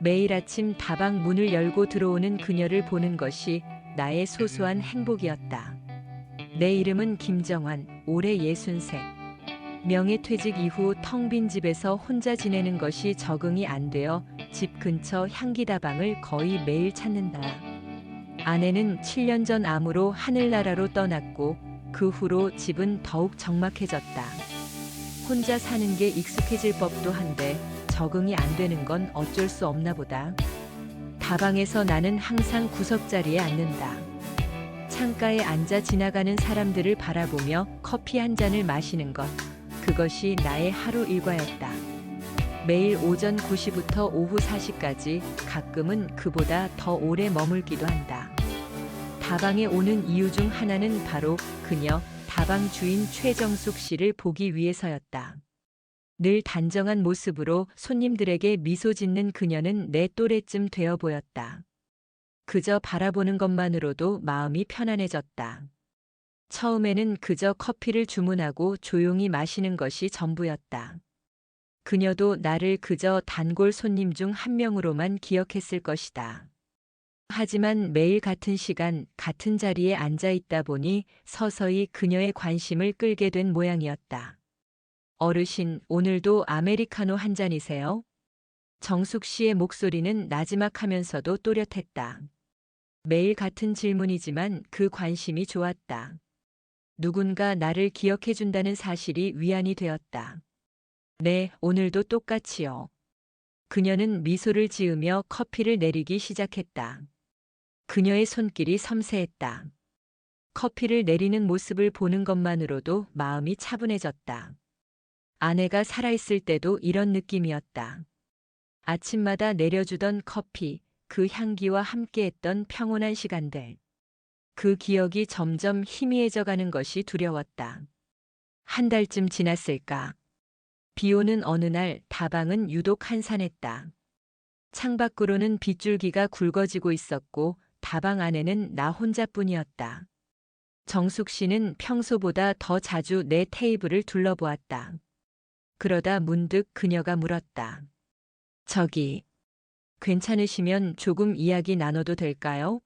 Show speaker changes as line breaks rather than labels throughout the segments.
매일 아침 다방 문을 열고 들어오는 그녀를 보는 것이 나의 소소한 행복이었다. 내 이름은 김정환, 올해 63. 명예퇴직 이후 텅 빈 집에서 혼자 지내는 것이 적응이 안 되어 집 근처 향기다방을 거의 매일 찾는다. 아내는 7년 전 암으로 하늘나라로 떠났고 그 후로 집은 더욱 적막해졌다. 혼자 사는 게 익숙해질 법도 한데 적응이 안 되는 건 어쩔 수 없나 보다. 다방에서 나는 항상 구석자리에 앉는다. 창가에 앉아 지나가는 사람들을 바라보며 커피 한 잔을 마시는 것. 그것이 나의 하루 일과였다. 매일 오전 9시부터 오후 4시까지, 가끔은 그보다 더 오래 머물기도 한다. 다방에 오는 이유 중 하나는 바로 그녀, 다방 주인 최정숙 씨를 보기 위해서였다. 늘 단정한 모습으로 손님들에게 미소 짓는 그녀는 내 또래쯤 되어 보였다. 그저 바라보는 것만으로도 마음이 편안해졌다. 처음에는 그저 커피를 주문하고 조용히 마시는 것이 전부였다. 그녀도 나를 그저 단골 손님 중 한 명으로만 기억했을 것이다. 하지만 매일 같은 시간, 같은 자리에 앉아 있다 보니 서서히 그녀의 관심을 끌게 된 모양이었다. 어르신, 오늘도 아메리카노 한 잔이세요? 정숙 씨의 목소리는 나지막하면서도 또렷했다. 매일 같은 질문이지만 그 관심이 좋았다. 누군가 나를 기억해준다는 사실이 위안이 되었다. 네, 오늘도 똑같이요. 그녀는 미소를 지으며 커피를 내리기 시작했다. 그녀의 손길이 섬세했다. 커피를 내리는 모습을 보는 것만으로도 마음이 차분해졌다. 아내가 살아있을 때도 이런 느낌이었다. 아침마다 내려주던 커피, 그 향기와 함께했던 평온한 시간들. 그 기억이 점점 희미해져 가는 것이 두려웠다. 한 달쯤 지났을까? 비 오는 어느 날 다방은 유독 한산했다. 창밖으로는 빗줄기가 굵어지고 있었고 다방 안에는 나 혼자뿐이었다. 정숙 씨는 평소보다 더 자주 내 테이블을 둘러보았다. 그러다 문득 그녀가 물었다. 저기, 괜찮으시면 조금 이야기 나눠도 될까요?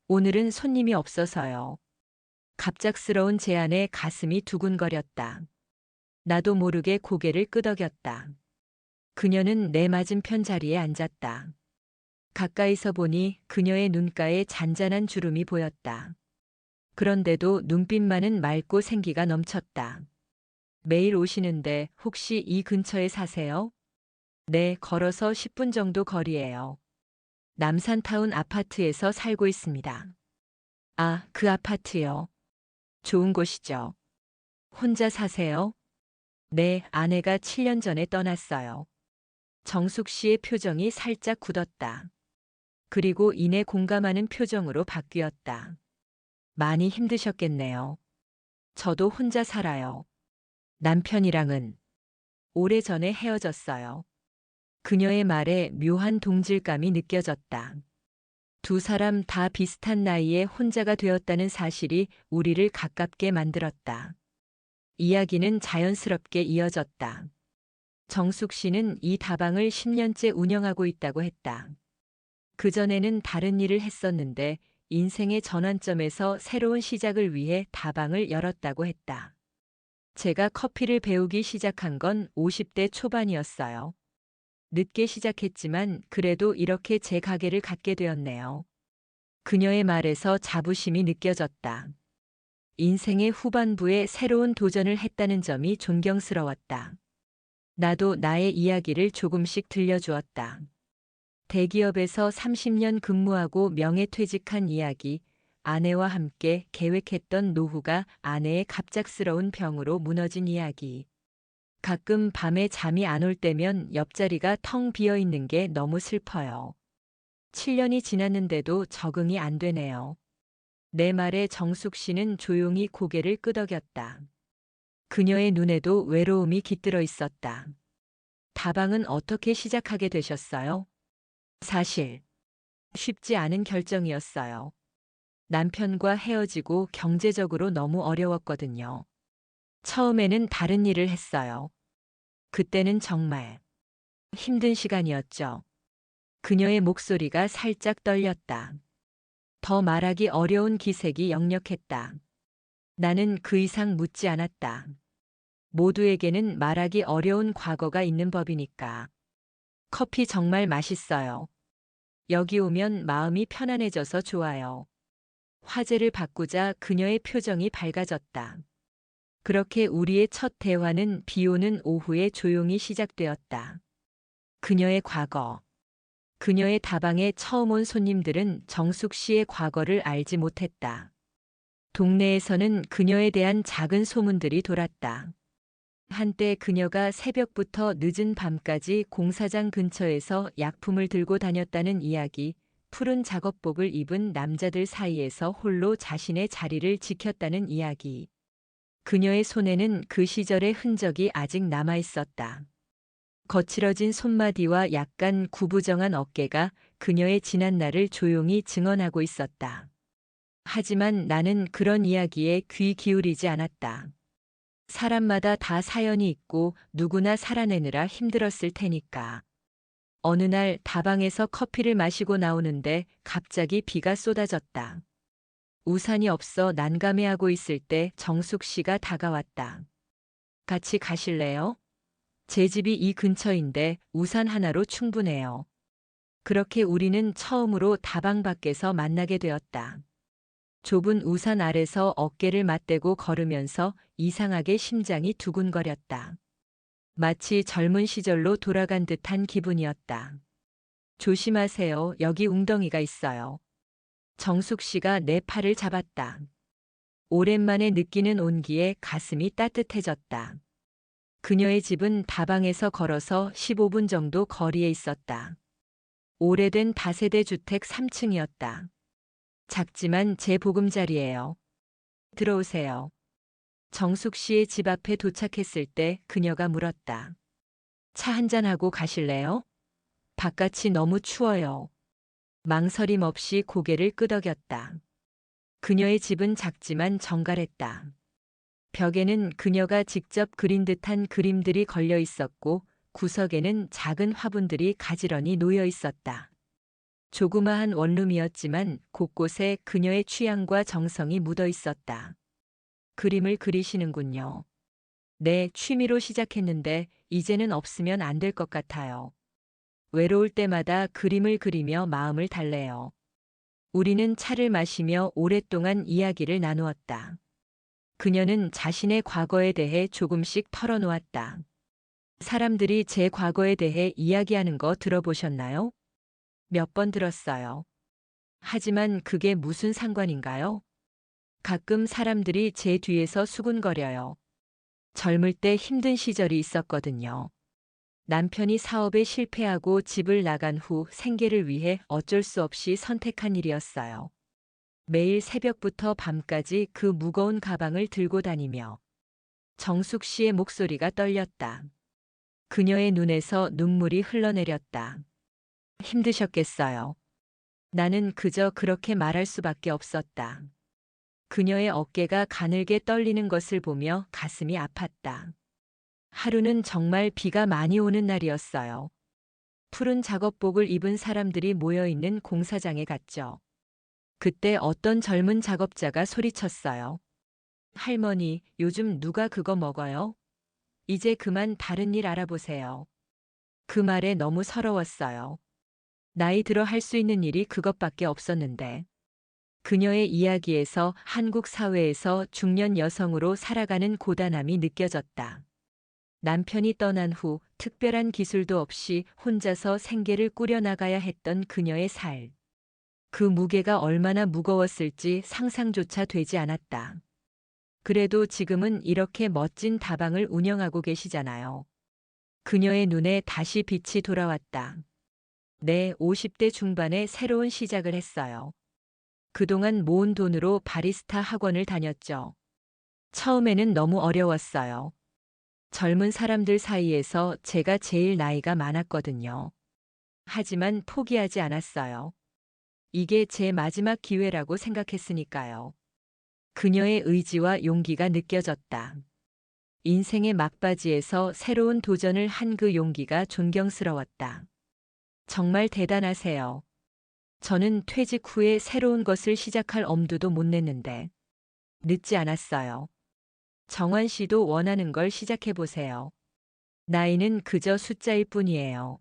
오늘은 손님이 없어서요. 갑작스러운 제안에 가슴이 두근거렸다. 나도 모르게 고개를 끄덕였다. 그녀는 내 맞은편 자리에 앉았다. 가까이서 보니 그녀의 눈가에 잔잔한 주름이 보였다. 그런데도 눈빛만은 맑고 생기가 넘쳤다. 매일 오시는데 혹시 이 근처에 사세요? 네, 걸어서 10분 정도 거리예요. 남산타운 아파트에서 살고 있습니다. 아, 그 아파트요. 좋은 곳이죠. 혼자 사세요? 네, 아내가 7년 전에 떠났어요. 정숙 씨의 표정이 살짝 굳었다. 그리고 이내 공감하는 표정으로 바뀌었다. 많이 힘드셨겠네요. 저도 혼자 살아요. 남편이랑은 오래전에 헤어졌어요. 그녀의 말에 묘한 동질감이 느껴졌다. 두 사람 다 비슷한 나이에 혼자가 되었다는 사실이 우리를 가깝게 만들었다. 이야기는 자연스럽게 이어졌다. 정숙 씨는 이 다방을 10년째 운영하고 있다고 했다. 그전에는 다른 일을 했었는데 인생의 전환점에서 새로운 시작을 위해 다방을 열었다고 했다. 제가 커피를 배우기 시작한 건 50대 초반이었어요. 늦게 시작했지만 그래도 이렇게 제 가게를 갖게 되었네요. 그녀의 말에서 자부심이 느껴졌다. 인생의 후반부에 새로운 도전을 했다는 점이 존경스러웠다. 나도 나의 이야기를 조금씩 들려주었다. 대기업에서 30년 근무하고 명예퇴직한 이야기, 아내와 함께 계획했던 노후가 아내의 갑작스러운 병으로 무너진 이야기. 가끔 밤에 잠이 안 올 때면 옆자리가 텅 비어 있는 게 너무 슬퍼요. 7년이 지났는데도 적응이 안 되네요. 내 말에 정숙 씨는 조용히 고개를 끄덕였다. 그녀의 눈에도 외로움이 깃들어 있었다. 다방은 어떻게 시작하게 되셨어요? 사실 쉽지 않은 결정이었어요. 남편과 헤어지고 경제적으로 너무 어려웠거든요. 처음에는 다른 일을 했어요. 그때는 정말 힘든 시간이었죠. 그녀의 목소리가 살짝 떨렸다. 더 말하기 어려운 기색이 역력했다. 나는 그 이상 묻지 않았다. 모두에게는 말하기 어려운 과거가 있는 법이니까. 커피 정말 맛있어요. 여기 오면 마음이 편안해져서 좋아요. 화제를 바꾸자 그녀의 표정이 밝아졌다. 그렇게 우리의 첫 대화는 비 오는 오후에 조용히 시작되었다. 그녀의 과거. 그녀의 다방에 처음 온 손님들은 정숙 씨의 과거를 알지 못했다. 동네에서는 그녀에 대한 작은 소문들이 돌았다. 한때 그녀가 새벽부터 늦은 밤까지 공사장 근처에서 약품을 들고 다녔다는 이야기, 푸른 작업복을 입은 남자들 사이에서 홀로 자신의 자리를 지켰다는 이야기. 그녀의 손에는 그 시절의 흔적이 아직 남아 있었다. 거칠어진 손마디와 약간 구부정한 어깨가 그녀의 지난 날을 조용히 증언하고 있었다. 하지만 나는 그런 이야기에 귀 기울이지 않았다. 사람마다 다 사연이 있고 누구나 살아내느라 힘들었을 테니까. 어느 날 다방에서 커피를 마시고 나오는데 갑자기 비가 쏟아졌다. 우산이 없어 난감해하고 있을 때 정숙 씨가 다가왔다. 같이 가실래요? 제 집이 이 근처인데 우산 하나로 충분해요. 그렇게 우리는 처음으로 다방 밖에서 만나게 되었다. 좁은 우산 아래서 어깨를 맞대고 걸으면서 이상하게 심장이 두근거렸다. 마치 젊은 시절로 돌아간 듯한 기분이었다. 조심하세요. 여기 웅덩이가 있어요. 정숙 씨가 내 팔을 잡았다. 오랜만에 느끼는 온기에 가슴이 따뜻해졌다. 그녀의 집은 다방에서 걸어서 15분 정도 거리에 있었다. 오래된 다세대 주택 3층이었다. 작지만 제 보금자리예요. 들어오세요. 정숙 씨의 집 앞에 도착했을 때 그녀가 물었다. 차 한잔하고 가실래요? 바깥이 너무 추워요. 망설임 없이 고개를 끄덕였다. 그녀의 집은 작지만 정갈했다. 벽에는 그녀가 직접 그린 듯한 그림들이 걸려 있었고 구석에는 작은 화분들이 가지런히 놓여 있었다. 조그마한 원룸이었지만 곳곳에 그녀의 취향과 정성이 묻어 있었다. 그림을 그리시는군요. 네, 취미로 시작했는데 이제는 없으면 안 될 것 같아요. 외로울 때마다 그림을 그리며 마음을 달래요. 우리는 차를 마시며 오랫동안 이야기를 나누었다. 그녀는 자신의 과거에 대해 조금씩 털어놓았다. 사람들이 제 과거에 대해 이야기하는 거 들어보셨나요? 몇 번 들었어요. 하지만 그게 무슨 상관인가요? 가끔 사람들이 제 뒤에서 수군거려요. 젊을 때 힘든 시절이 있었거든요. 남편이 사업에 실패하고 집을 나간 후 생계를 위해 어쩔 수 없이 선택한 일이었어요. 매일 새벽부터 밤까지 그 무거운 가방을 들고 다니며 정숙 씨의 목소리가 떨렸다. 그녀의 눈에서 눈물이 흘러내렸다. 힘드셨겠어요. 나는 그저 그렇게 말할 수밖에 없었다. 그녀의 어깨가 가늘게 떨리는 것을 보며 가슴이 아팠다. 하루는 정말 비가 많이 오는 날이었어요. 푸른 작업복을 입은 사람들이 모여있는 공사장에 갔죠. 그때 어떤 젊은 작업자가 소리쳤어요. 할머니, 요즘 누가 그거 먹어요? 이제 그만 다른 일 알아보세요. 그 말에 너무 서러웠어요. 나이 들어 할 수 있는 일이 그것밖에 없었는데. 그녀의 이야기에서 한국 사회에서 중년 여성으로 살아가는 고단함이 느껴졌다. 남편이 떠난 후 특별한 기술도 없이 혼자서 생계를 꾸려나가야 했던 그녀의 살. 그 무게가 얼마나 무거웠을지 상상조차 되지 않았다. 그래도 지금은 이렇게 멋진 다방을 운영하고 계시잖아요. 그녀의 눈에 다시 빛이 돌아왔다. 네, 50대 중반에 새로운 시작을 했어요. 그동안 모은 돈으로 바리스타 학원을 다녔죠. 처음에는 너무 어려웠어요. 젊은 사람들 사이에서 제가 제일 나이가 많았거든요. 하지만 포기하지 않았어요. 이게 제 마지막 기회라고 생각했으니까요. 그녀의 의지와 용기가 느껴졌다. 인생의 막바지에서 새로운 도전을 한 그 용기가 존경스러웠다. 정말 대단하세요. 저는 퇴직 후에 새로운 것을 시작할 엄두도 못 냈는데 늦지 않았어요. 정환 씨도 원하는 걸 시작해 보세요. 나이는 그저 숫자일 뿐이에요.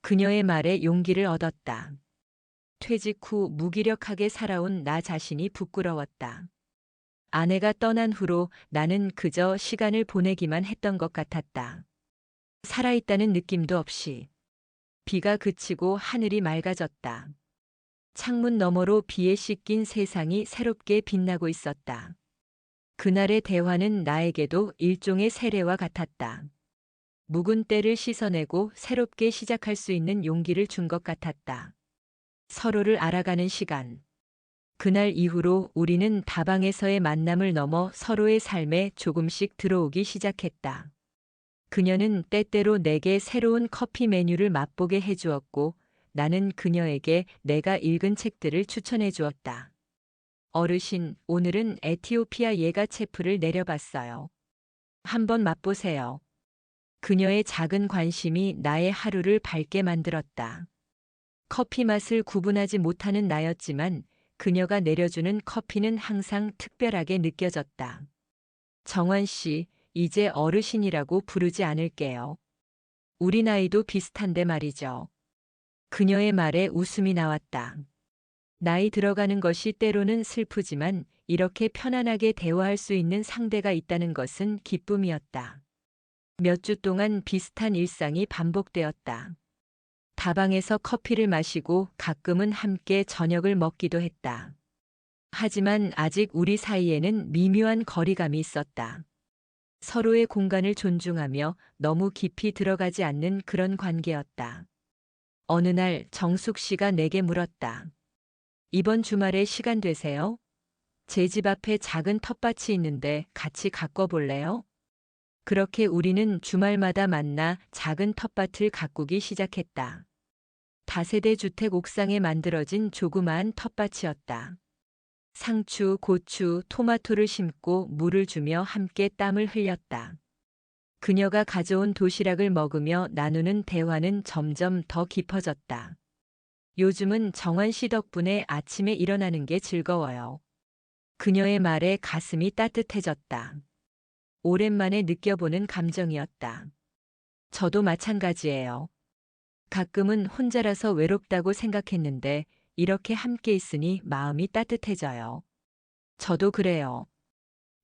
그녀의 말에 용기를 얻었다. 퇴직 후 무기력하게 살아온 나 자신이 부끄러웠다. 아내가 떠난 후로 나는 그저 시간을 보내기만 했던 것 같았다. 살아있다는 느낌도 없이. 비가 그치고 하늘이 맑아졌다. 창문 너머로 비에 씻긴 세상이 새롭게 빛나고 있었다. 그날의 대화는 나에게도 일종의 세례와 같았다. 묵은 때를 씻어내고 새롭게 시작할 수 있는 용기를 준 것 같았다. 서로를 알아가는 시간. 그날 이후로 우리는 다방에서의 만남을 넘어 서로의 삶에 조금씩 들어오기 시작했다. 그녀는 때때로 내게 새로운 커피 메뉴를 맛보게 해주었고, 나는 그녀에게 내가 읽은 책들을 추천해 주었다. 어르신, 오늘은 에티오피아 예가체프를 내려봤어요. 한번 맛보세요. 그녀의 작은 관심이 나의 하루를 밝게 만들었다. 커피 맛을 구분하지 못하는 나였지만 그녀가 내려주는 커피는 항상 특별하게 느껴졌다. 정환 씨, 이제 어르신이라고 부르지 않을게요. 우리 나이도 비슷한데 말이죠. 그녀의 말에 웃음이 나왔다. 나이 들어가는 것이 때로는 슬프지만 이렇게 편안하게 대화할 수 있는 상대가 있다는 것은 기쁨이었다. 몇 주 동안 비슷한 일상이 반복되었다. 다방에서 커피를 마시고 가끔은 함께 저녁을 먹기도 했다. 하지만 아직 우리 사이에는 미묘한 거리감이 있었다. 서로의 공간을 존중하며 너무 깊이 들어가지 않는 그런 관계였다. 어느 날 정숙 씨가 내게 물었다. 이번 주말에 시간 되세요? 제 집 앞에 작은 텃밭이 있는데 같이 가꿔 볼래요? 그렇게 우리는 주말마다 만나 작은 텃밭을 가꾸기 시작했다. 다세대 주택 옥상에 만들어진 조그마한 텃밭이었다. 상추, 고추, 토마토를 심고 물을 주며 함께 땀을 흘렸다. 그녀가 가져온 도시락을 먹으며 나누는 대화는 점점 더 깊어졌다. 요즘은 정환 씨 덕분에 아침에 일어나는 게 즐거워요. 그녀의 말에 가슴이 따뜻해졌다. 오랜만에 느껴보는 감정이었다. 저도 마찬가지예요. 가끔은 혼자라서 외롭다고 생각했는데 이렇게 함께 있으니 마음이 따뜻해져요. 저도 그래요.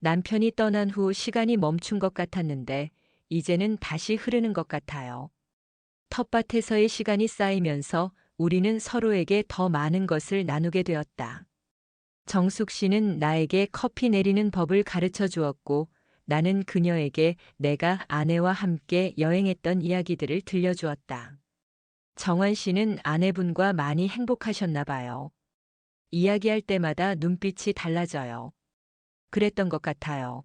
남편이 떠난 후 시간이 멈춘 것 같았는데 이제는 다시 흐르는 것 같아요. 텃밭에서의 시간이 쌓이면서 우리는 서로에게 더 많은 것을 나누게 되었다. 정숙 씨는 나에게 커피 내리는 법을 가르쳐 주었고 나는 그녀에게 내가 아내와 함께 여행했던 이야기들을 들려주었다. 정환 씨는 아내분과 많이 행복하셨나 봐요. 이야기할 때마다 눈빛이 달라져요. 그랬던 것 같아요.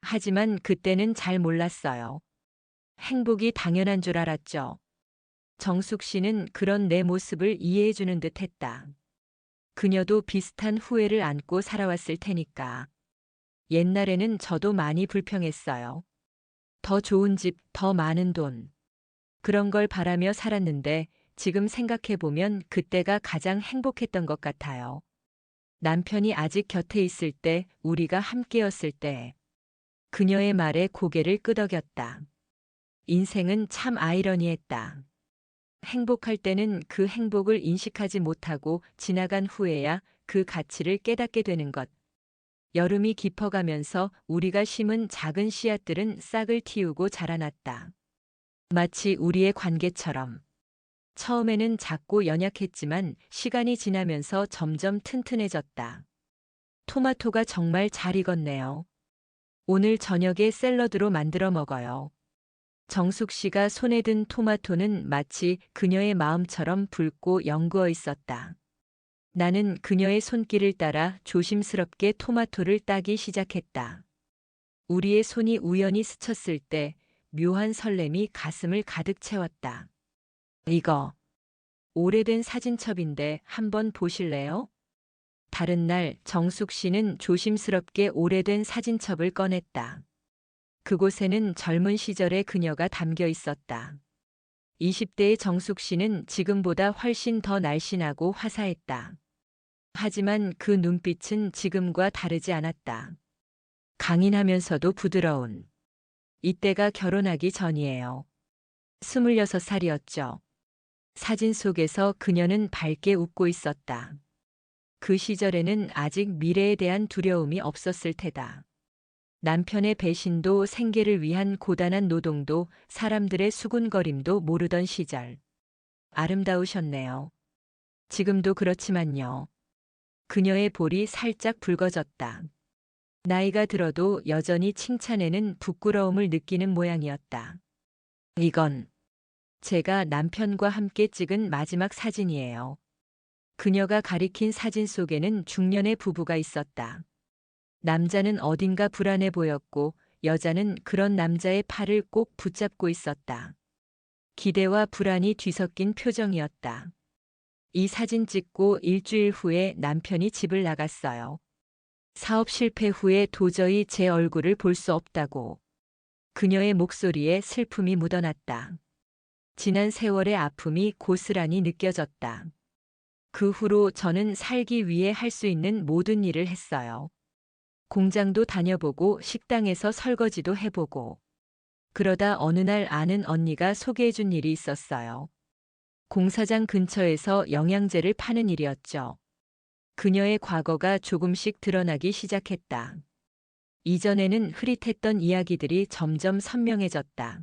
하지만 그때는 잘 몰랐어요. 행복이 당연한 줄 알았죠. 정숙 씨는 그런 내 모습을 이해해 주는 듯 했다. 그녀도 비슷한 후회를 안고 살아왔을 테니까. 옛날에는 저도 많이 불평했어요. 더 좋은 집, 더 많은 돈. 그런 걸 바라며 살았는데 지금 생각해보면 그때가 가장 행복했던 것 같아요. 남편이 아직 곁에 있을 때, 우리가 함께였을 때. 그녀의 말에 고개를 끄덕였다. 인생은 참 아이러니했다. 행복할 때는 그 행복을 인식하지 못하고 지나간 후에야 그 가치를 깨닫게 되는 것. 여름이 깊어가면서 우리가 심은 작은 씨앗들은 싹을 틔우고 자라났다. 마치 우리의 관계처럼. 처음에는 작고 연약했지만 시간이 지나면서 점점 튼튼해졌다. 토마토가 정말 잘 익었네요. 오늘 저녁에 샐러드로 만들어 먹어요. 정숙 씨가 손에 든 토마토는 마치 그녀의 마음처럼 붉고 연구어 있었다. 나는 그녀의 손길을 따라 조심스럽게 토마토를 따기 시작했다. 우리의 손이 우연히 스쳤을 때 묘한 설렘이 가슴을 가득 채웠다. 이거 오래된 사진첩인데 한번 보실래요? 다른 날 정숙 씨는 조심스럽게 오래된 사진첩을 꺼냈다. 그곳에는 젊은 시절의 그녀가 담겨 있었다. 20대의 정숙 씨는 지금보다 훨씬 더 날씬하고 화사했다. 하지만 그 눈빛은 지금과 다르지 않았다. 강인하면서도 부드러운. 이때가 결혼하기 전이에요. 26살이었죠. 사진 속에서 그녀는 밝게 웃고 있었다. 그 시절에는 아직 미래에 대한 두려움이 없었을 테다. 남편의 배신도 생계를 위한 고단한 노동도 사람들의 수군거림도 모르던 시절. 아름다우셨네요. 지금도 그렇지만요. 그녀의 볼이 살짝 붉어졌다. 나이가 들어도 여전히 칭찬에는 부끄러움을 느끼는 모양이었다. 이건 제가 남편과 함께 찍은 마지막 사진이에요. 그녀가 가리킨 사진 속에는 중년의 부부가 있었다. 남자는 어딘가 불안해 보였고 여자는 그런 남자의 팔을 꼭 붙잡고 있었다. 기대와 불안이 뒤섞인 표정이었다. 이 사진 찍고 일주일 후에 남편이 집을 나갔어요. 사업 실패 후에 도저히 제 얼굴을 볼 수 없다고. 그녀의 목소리에 슬픔이 묻어났다. 지난 세월의 아픔이 고스란히 느껴졌다. 그 후로 저는 살기 위해 할 수 있는 모든 일을 했어요. 공장도 다녀보고 식당에서 설거지도 해보고. 그러다 어느 날 아는 언니가 소개해준 일이 있었어요. 공사장 근처에서 영양제를 파는 일이었죠. 그녀의 과거가 조금씩 드러나기 시작했다. 이전에는 흐릿했던 이야기들이 점점 선명해졌다.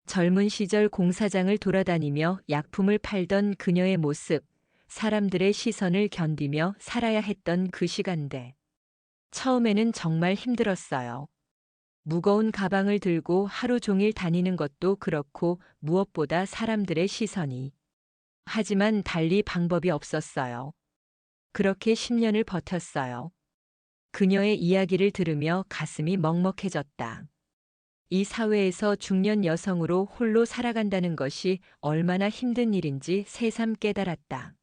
젊은 시절 공사장을 돌아다니며 약품을 팔던 그녀의 모습, 사람들의 시선을 견디며 살아야 했던 그 시간대. 처음에는 정말 힘들었어요. 무거운 가방을 들고 하루 종일 다니는 것도 그렇고 무엇보다 사람들의 시선이. 하지만 달리 방법이 없었어요. 그렇게 10년을 버텼어요. 그녀의 이야기를 들으며 가슴이 먹먹해졌다. 이 사회에서 중년 여성으로 홀로 살아간다는 것이 얼마나 힘든 일인지 새삼 깨달았다.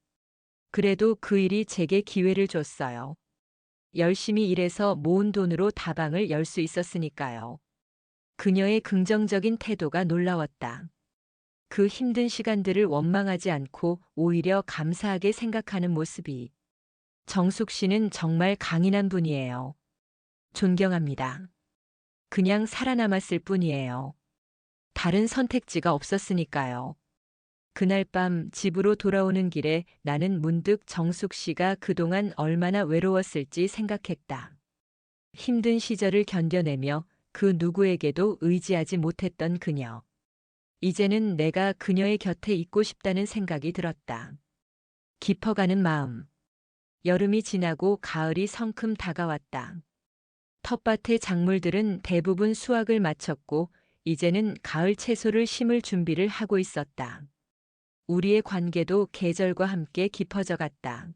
그래도 그 일이 제게 기회를 줬어요. 열심히 일해서 모은 돈으로 다방을 열 수 있었으니까요. 그녀의 긍정적인 태도가 놀라웠다. 그 힘든 시간들을 원망하지 않고 오히려 감사하게 생각하는 모습이. 정숙 씨는 정말 강인한 분이에요. 존경합니다. 그냥 살아남았을 뿐이에요. 다른 선택지가 없었으니까요. 그날 밤 집으로 돌아오는 길에 나는 문득 정숙 씨가 그동안 얼마나 외로웠을지 생각했다. 힘든 시절을 견뎌내며 그 누구에게도 의지하지 못했던 그녀. 이제는 내가 그녀의 곁에 있고 싶다는 생각이 들었다. 깊어가는 마음. 여름이 지나고 가을이 성큼 다가왔다. 텃밭의 작물들은 대부분 수확을 마쳤고 이제는 가을 채소를 심을 준비를 하고 있었다. 우리의 관계도 계절과 함께 깊어져 갔다.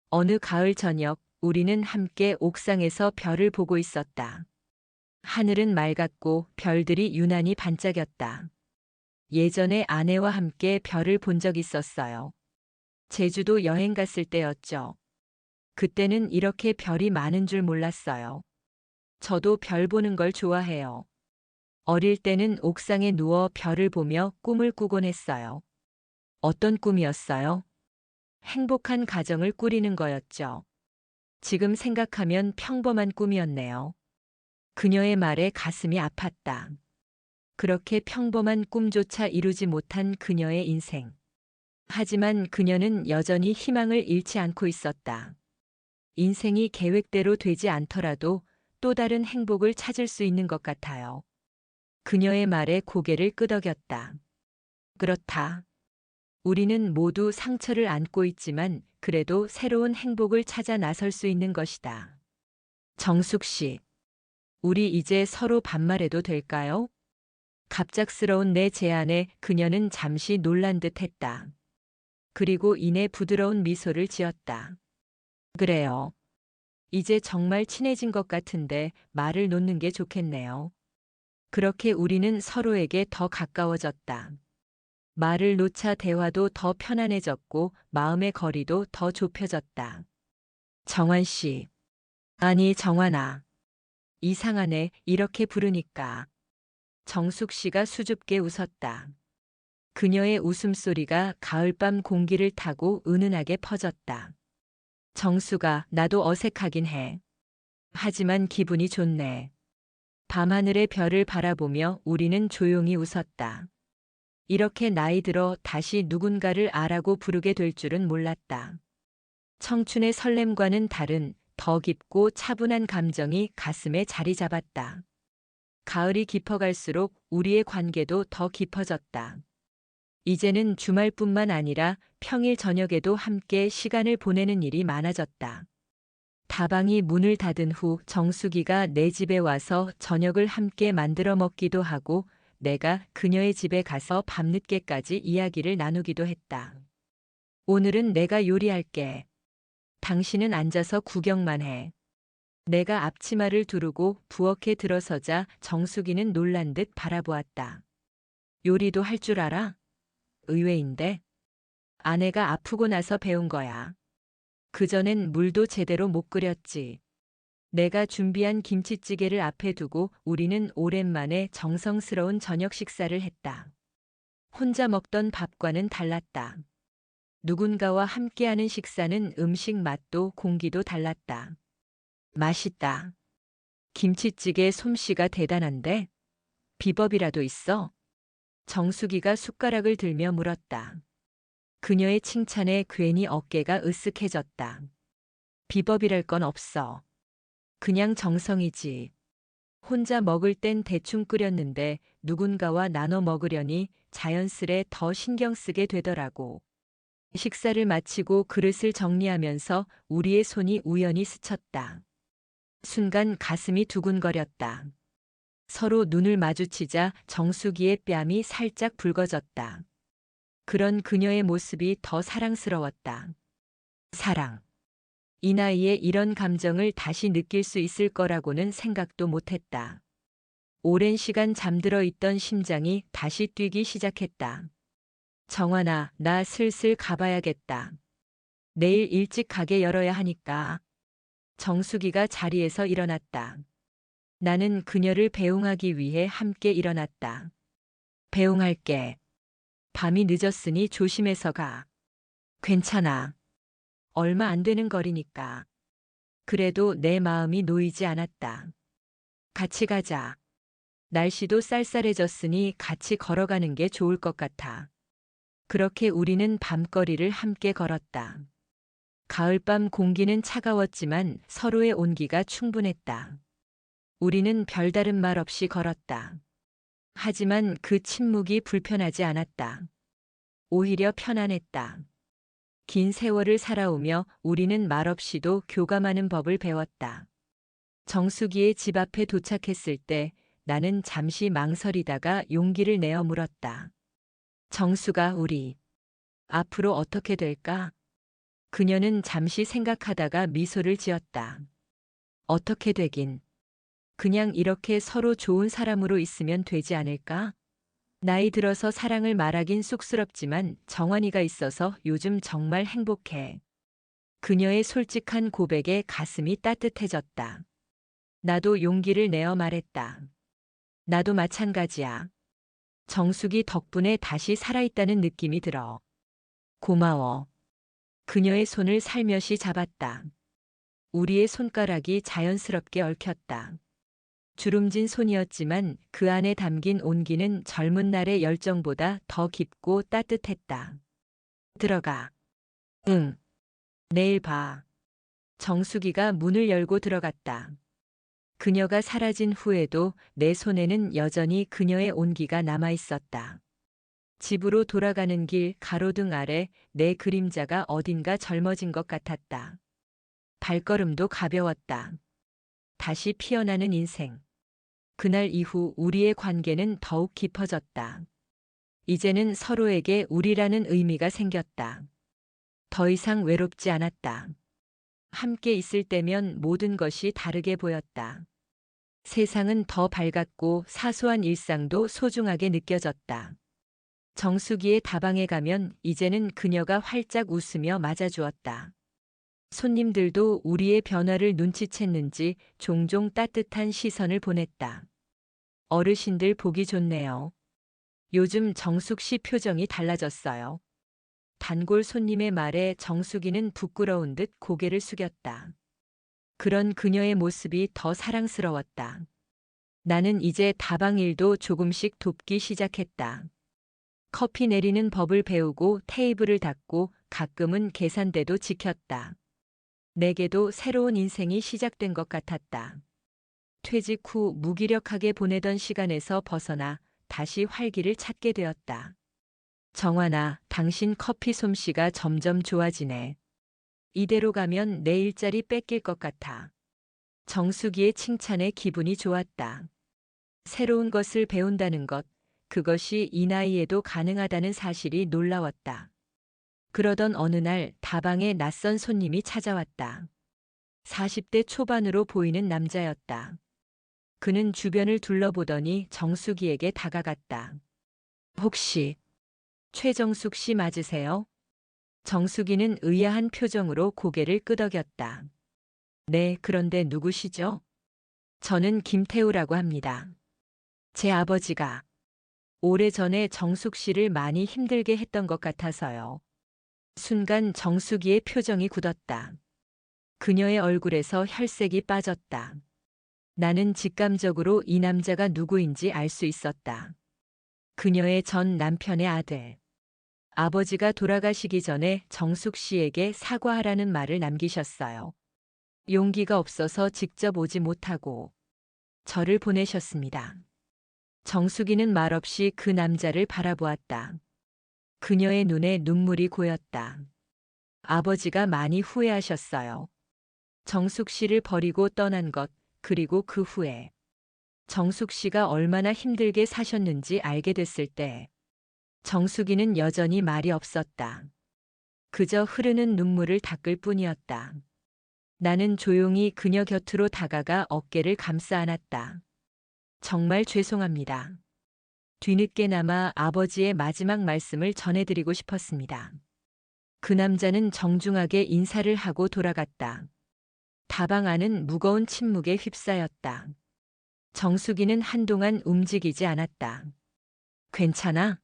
어느 가을 저녁 우리는 함께 옥상에서 별을 보고 있었다. 하늘은 맑았고 별들이 유난히 반짝였다. 예전에 아내와 함께 별을 본 적 있었어요. 제주도 여행 갔을 때였죠. 그때는 이렇게 별이 많은 줄 몰랐어요. 저도 별 보는 걸 좋아해요. 어릴 때는 옥상에 누워 별을 보며 꿈을 꾸곤 했어요. 어떤 꿈이었어요? 행복한 가정을 꾸리는 거였죠. 지금 생각하면 평범한 꿈이었네요. 그녀의 말에 가슴이 아팠다. 그렇게 평범한 꿈조차 이루지 못한 그녀의 인생. 하지만 그녀는 여전히 희망을 잃지 않고 있었다. 인생이 계획대로 되지 않더라도 또 다른 행복을 찾을 수 있는 것 같아요. 그녀의 말에 고개를 끄덕였다. 그렇다. 우리는 모두 상처를 안고 있지만 그래도 새로운 행복을 찾아 나설 수 있는 것이다. 정숙 씨, 우리 이제 서로 반말해도 될까요? 갑작스러운 내 제안에 그녀는 잠시 놀란 듯 했다. 그리고 이내 부드러운 미소를 지었다. 그래요. 이제 정말 친해진 것 같은데 말을 놓는 게 좋겠네요. 그렇게 우리는 서로에게 더 가까워졌다. 말을 놓자 대화도 더 편안해졌고 마음의 거리도 더 좁혀졌다. 정환 씨. 아니, 정환아. 이상하네, 이렇게 부르니까. 정숙 씨가 수줍게 웃었다. 그녀의 웃음소리가 가을밤 공기를 타고 은은하게 퍼졌다. 정수가, 나도 어색하긴 해. 하지만 기분이 좋네. 밤하늘의 별을 바라보며 우리는 조용히 웃었다. 이렇게 나이 들어 다시 누군가를 아라고 부르게 될 줄은 몰랐다. 청춘의 설렘과는 다른 더 깊고 차분한 감정이 가슴에 자리 잡았다. 가을이 깊어갈수록 우리의 관계도 더 깊어졌다. 이제는 주말뿐만 아니라 평일 저녁에도 함께 시간을 보내는 일이 많아졌다. 다방이 문을 닫은 후 정수기가 내 집에 와서 저녁을 함께 만들어 먹기도 하고 내가 그녀의 집에 가서 밤늦게까지 이야기를 나누기도 했다. 오늘은 내가 요리할게. 당신은 앉아서 구경만 해. 내가 앞치마를 두르고 부엌에 들어서자 정수기는 놀란 듯 바라보았다. 요리도 할 줄 알아? 의외인데. 아내가 아프고 나서 배운 거야. 그전엔 물도 제대로 못 끓였지. 내가 준비한 김치찌개를 앞에 두고 우리는 오랜만에 정성스러운 저녁 식사를 했다. 혼자 먹던 밥과는 달랐다. 누군가와 함께하는 식사는 음식 맛도 공기도 달랐다. 맛있다. 김치찌개 솜씨가 대단한데? 비법이라도 있어? 정수기가 숟가락을 들며 물었다. 그녀의 칭찬에 괜히 어깨가 으쓱해졌다. 비법이랄 건 없어. 그냥 정성이지. 혼자 먹을 땐 대충 끓였는데 누군가와 나눠 먹으려니 자연스레 더 신경 쓰게 되더라고. 식사를 마치고 그릇을 정리하면서 우리의 손이 우연히 스쳤다. 순간 가슴이 두근거렸다. 서로 눈을 마주치자 정수기의 뺨이 살짝 붉어졌다. 그런 그녀의 모습이 더 사랑스러웠다. 사랑. 이 나이에 이런 감정을 다시 느낄 수 있을 거라고는 생각도 못했다. 오랜 시간 잠들어 있던 심장이 다시 뛰기 시작했다. 정환아, 나 슬슬 가봐야겠다. 내일 일찍 가게 열어야 하니까. 정수기가 자리에서 일어났다. 나는 그녀를 배웅하기 위해 함께 일어났다. 배웅할게. 밤이 늦었으니 조심해서 가. 괜찮아. 얼마 안 되는 거리니까. 그래도 내 마음이 놓이지 않았다. 같이 가자. 날씨도 쌀쌀해졌으니 같이 걸어가는 게 좋을 것 같아. 그렇게 우리는 밤거리를 함께 걸었다. 가을밤 공기는 차가웠지만 서로의 온기가 충분했다. 우리는 별다른 말 없이 걸었다. 하지만 그 침묵이 불편하지 않았다. 오히려 편안했다. 긴 세월을 살아오며 우리는 말없이도 교감하는 법을 배웠다. 정수기의 집 앞에 도착했을 때 나는 잠시 망설이다가 용기를 내어 물었다. 정수가, 우리 앞으로 어떻게 될까? 그녀는 잠시 생각하다가 미소를 지었다. 어떻게 되긴. 그냥 이렇게 서로 좋은 사람으로 있으면 되지 않을까? 나이 들어서 사랑을 말하긴 쑥스럽지만 정환이가 있어서 요즘 정말 행복해. 그녀의 솔직한 고백에 가슴이 따뜻해졌다. 나도 용기를 내어 말했다. 나도 마찬가지야. 정숙이 덕분에 다시 살아있다는 느낌이 들어. 고마워. 그녀의 손을 살며시 잡았다. 우리의 손가락이 자연스럽게 얽혔다. 주름진 손이었지만 그 안에 담긴 온기는 젊은 날의 열정보다 더 깊고 따뜻했다. 들어가. 응. 내일 봐. 정수기가 문을 열고 들어갔다. 그녀가 사라진 후에도 내 손에는 여전히 그녀의 온기가 남아 있었다. 집으로 돌아가는 길 가로등 아래 내 그림자가 어딘가 젊어진 것 같았다. 발걸음도 가벼웠다. 다시 피어나는 인생. 그날 이후 우리의 관계는 더욱 깊어졌다. 이제는 서로에게 우리라는 의미가 생겼다. 더 이상 외롭지 않았다. 함께 있을 때면 모든 것이 다르게 보였다. 세상은 더 밝았고 사소한 일상도 소중하게 느껴졌다. 정수기의 다방에 가면 이제는 그녀가 활짝 웃으며 맞아주었다. 손님들도 우리의 변화를 눈치챘는지 종종 따뜻한 시선을 보냈다. 어르신들 보기 좋네요. 요즘 정숙 씨 표정이 달라졌어요. 단골 손님의 말에 정숙이는 부끄러운 듯 고개를 숙였다. 그런 그녀의 모습이 더 사랑스러웠다. 나는 이제 다방 일도 조금씩 돕기 시작했다. 커피 내리는 법을 배우고 테이블을 닦고 가끔은 계산대도 지켰다. 내게도 새로운 인생이 시작된 것 같았다. 퇴직 후 무기력하게 보내던 시간에서 벗어나 다시 활기를 찾게 되었다. 정환아, 당신 커피 솜씨가 점점 좋아지네. 이대로 가면 내 일자리 뺏길 것 같아. 정수기의 칭찬에 기분이 좋았다. 새로운 것을 배운다는 것, 그것이 이 나이에도 가능하다는 사실이 놀라웠다. 그러던 어느 날 다방에 낯선 손님이 찾아왔다. 40대 초반으로 보이는 남자였다. 그는 주변을 둘러보더니 정숙이에게 다가갔다. 혹시 최정숙 씨 맞으세요? 정숙이는 의아한 표정으로 고개를 끄덕였다. 네, 그런데 누구시죠? 저는 김태우라고 합니다. 제 아버지가 오래전에 정숙 씨를 많이 힘들게 했던 것 같아서요. 순간 정숙이의 표정이 굳었다. 그녀의 얼굴에서 혈색이 빠졌다. 나는 직감적으로 이 남자가 누구인지 알 수 있었다. 그녀의 전 남편의 아들. 아버지가 돌아가시기 전에 정숙 씨에게 사과하라는 말을 남기셨어요. 용기가 없어서 직접 오지 못하고 저를 보내셨습니다. 정숙이는 말없이 그 남자를 바라보았다. 그녀의 눈에 눈물이 고였다. 아버지가 많이 후회하셨어요. 정숙 씨를 버리고 떠난 것, 그리고 그 후에 정숙 씨가 얼마나 힘들게 사셨는지 알게 됐을 때 정숙이는 여전히 말이 없었다. 그저 흐르는 눈물을 닦을 뿐이었다. 나는 조용히 그녀 곁으로 다가가 어깨를 감싸 안았다. 정말 죄송합니다. 뒤늦게나마 아버지의 마지막 말씀을 전해드리고 싶었습니다. 그 남자는 정중하게 인사를 하고 돌아갔다. 다방 안은 무거운 침묵에 휩싸였다. 정숙이는 한동안 움직이지 않았다. 괜찮아?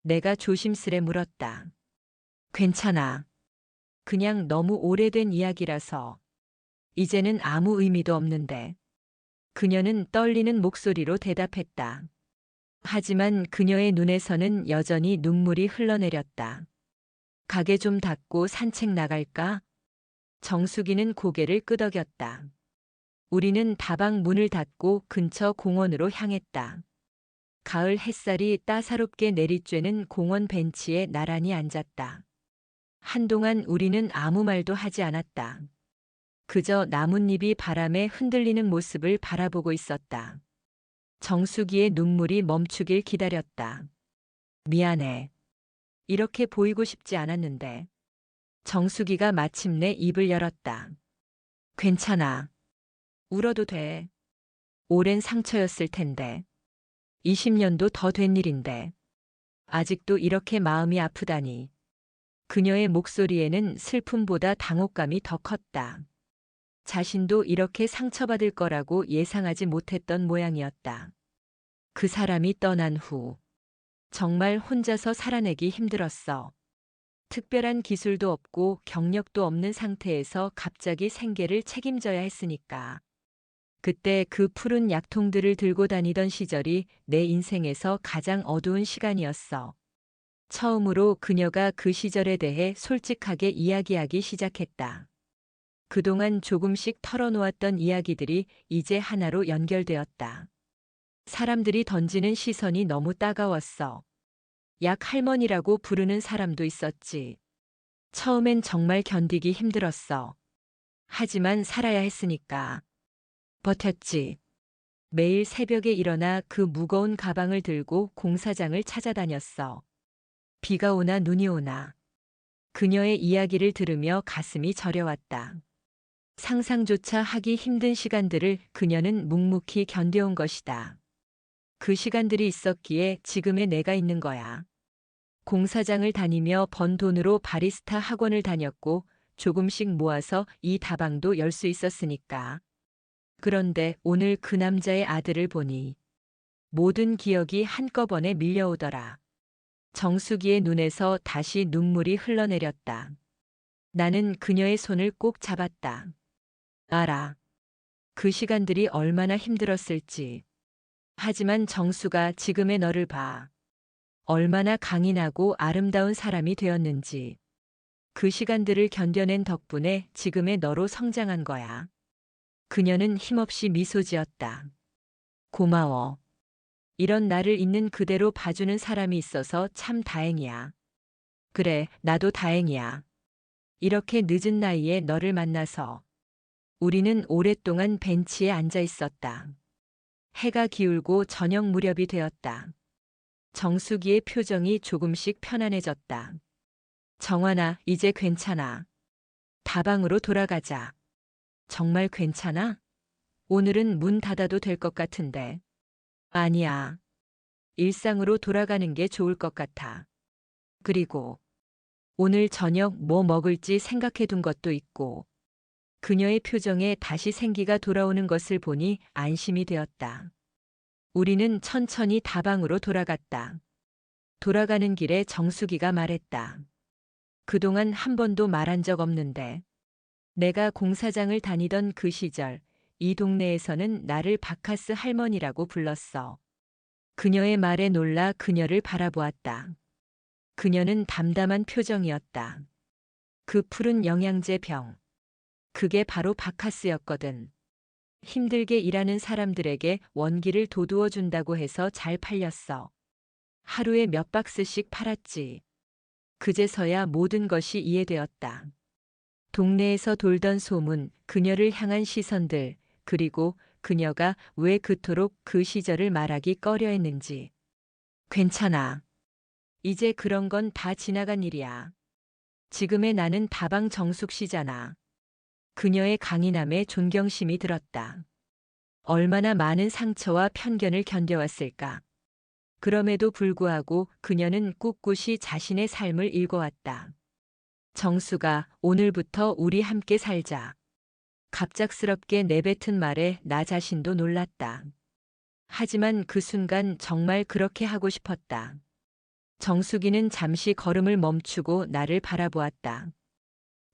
내가 조심스레 물었다. 괜찮아. 그냥 너무 오래된 이야기라서. 이제는 아무 의미도 없는데. 그녀는 떨리는 목소리로 대답했다. 하지만 그녀의 눈에서는 여전히 눈물이 흘러내렸다. 가게 좀 닫고 산책 나갈까? 정숙이는 고개를 끄덕였다. 우리는 다방 문을 닫고 근처 공원으로 향했다. 가을 햇살이 따사롭게 내리쬐는 공원 벤치에 나란히 앉았다. 한동안 우리는 아무 말도 하지 않았다. 그저 나뭇잎이 바람에 흔들리는 모습을 바라보고 있었다. 정숙이의 눈물이 멈추길 기다렸다. 미안해. 이렇게 보이고 싶지 않았는데. 정숙이가 마침내 입을 열었다. 괜찮아. 울어도 돼. 오랜 상처였을 텐데. 20년도 더 된 일인데. 아직도 이렇게 마음이 아프다니. 그녀의 목소리에는 슬픔보다 당혹감이 더 컸다. 자신도 이렇게 상처받을 거라고 예상하지 못했던 모양이었다. 그 사람이 떠난 후 정말 혼자서 살아내기 힘들었어. 특별한 기술도 없고 경력도 없는 상태에서 갑자기 생계를 책임져야 했으니까. 그때 그 푸른 약통들을 들고 다니던 시절이 내 인생에서 가장 어두운 시간이었어. 처음으로 그녀가 그 시절에 대해 솔직하게 이야기하기 시작했다. 그동안 조금씩 털어놓았던 이야기들이 이제 하나로 연결되었다. 사람들이 던지는 시선이 너무 따가웠어. 약 할머니라고 부르는 사람도 있었지. 처음엔 정말 견디기 힘들었어. 하지만 살아야 했으니까. 버텼지. 매일 새벽에 일어나 그 무거운 가방을 들고 공사장을 찾아다녔어. 비가 오나 눈이 오나. 그녀의 이야기를 들으며 가슴이 저려왔다. 상상조차 하기 힘든 시간들을 그녀는 묵묵히 견뎌온 것이다. 그 시간들이 있었기에 지금의 내가 있는 거야. 공사장을 다니며 번 돈으로 바리스타 학원을 다녔고 조금씩 모아서 이 다방도 열 수 있었으니까. 그런데 오늘 그 남자의 아들을 보니 모든 기억이 한꺼번에 밀려오더라. 정수기의 눈에서 다시 눈물이 흘러내렸다. 나는 그녀의 손을 꼭 잡았다. 알아. 그 시간들이 얼마나 힘들었을지. 하지만 정수가 지금의 너를 봐. 얼마나 강인하고 아름다운 사람이 되었는지. 그 시간들을 견뎌낸 덕분에 지금의 너로 성장한 거야. 그녀는 힘없이 미소 지었다. 고마워. 이런 나를 있는 그대로 봐주는 사람이 있어서 참 다행이야. 그래, 나도 다행이야. 이렇게 늦은 나이에 너를 만나서. 우리는 오랫동안 벤치에 앉아 있었다. 해가 기울고 저녁 무렵이 되었다. 정수기의 표정이 조금씩 편안해졌다. 정환아, 이제 괜찮아. 다방으로 돌아가자. 정말 괜찮아? 오늘은 문 닫아도 될 것 같은데. 아니야. 일상으로 돌아가는 게 좋을 것 같아. 그리고 오늘 저녁 뭐 먹을지 생각해 둔 것도 있고. 그녀의 표정에 다시 생기가 돌아오는 것을 보니 안심이 되었다. 우리는 천천히 다방으로 돌아갔다. 돌아가는 길에 정수기가 말했다. 그동안 한 번도 말한 적 없는데. 내가 공사장을 다니던 그 시절, 이 동네에서는 나를 바카스 할머니라고 불렀어. 그녀의 말에 놀라 그녀를 바라보았다. 그녀는 담담한 표정이었다. 그 푸른 영양제 병. 그게 바로 바카스였거든. 힘들게 일하는 사람들에게 원기를 돋우어 준다고 해서 잘 팔렸어. 하루에 몇 박스씩 팔았지. 그제서야 모든 것이 이해되었다. 동네에서 돌던 소문, 그녀를 향한 시선들, 그리고 그녀가 왜 그토록 그 시절을 말하기 꺼려했는지. 괜찮아. 이제 그런 건 다 지나간 일이야. 지금의 나는 다방 정숙 씨잖아. 그녀의 강인함에 존경심이 들었다. 얼마나 많은 상처와 편견을 견뎌왔을까. 그럼에도 불구하고 그녀는 꿋꿋이 자신의 삶을 읽어왔다. 정수가 오늘부터 우리 함께 살자. 갑작스럽게 내뱉은 말에 나 자신도 놀랐다. 하지만 그 순간 정말 그렇게 하고 싶었다. 정수기는 잠시 걸음을 멈추고 나를 바라보았다.